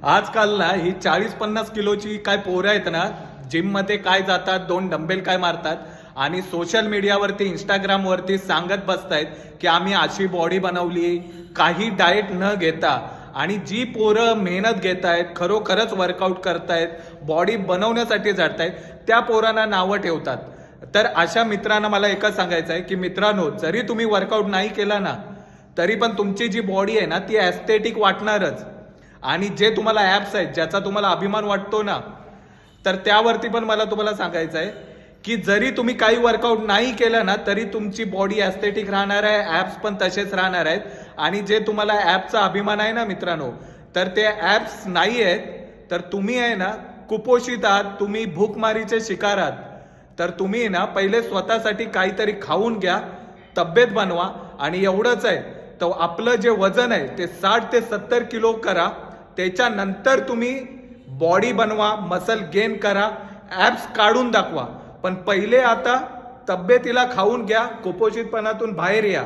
आजकाल ना ही 40-50 किलोची काय पोरं आहेत ना, जिम मध्ये काय जातात, 2 डंबेल काय मारतात आणि सोशल मीडियावरती इंस्टाग्रामवरती सांगत बसतायत की आम्ही अशी बॉडी बनवली, काही डाएट न घेता. आणि जी पोरं मेहनत घेत आहेत, खरोखरच वर्कआउट करतायत, बॉडी बनवण्यासाठी जातायत, त्या पोरांना नावं ठेवतात. तर अशा मित्रांना मला एकच सांगायचं आहे की मित्रांनो, जरी तुम्ही वर्कआउट नाही केला ना, तरी पण तुमची जी बॉडी आहे ना ती ॲस्थेटिक वाटणारच. आणि जे तुम्हाला ॲप्स आहेत, ज्याचा तुम्हाला अभिमान वाटतो ना, तर त्यावरती पण मला तुम्हाला सांगायचं आहे की जरी तुम्ही काही वर्कआउट नाही केलं ना, तरी तुमची बॉडी ॲस्थेटिक राहणार आहे, ॲप्स पण तसेच राहणार आहेत. आणि जे तुम्हाला ॲपचा अभिमान आहे ना मित्रांनो, तर ते ॲप्स नाही आहेत, तर तुम्ही आहे ना कुपोषित आहात, तुम्ही भूकमारीचे शिकार आहात. तर तुम्ही ना पहिले स्वतःसाठी काहीतरी खाऊन घ्या, तब्येत बनवा. आणि एवढंच आहे, तर आपलं जे वजन आहे ते 60 ते 70 किलो करा. त्याच्यानंतर तुम्ही बॉडी बनवा, मसल गेन करा, ॲप्स काढून दाखवा. पण पहिले आता तब्येतीला खाऊन घ्या, कुपोषितपणातून बाहेर या.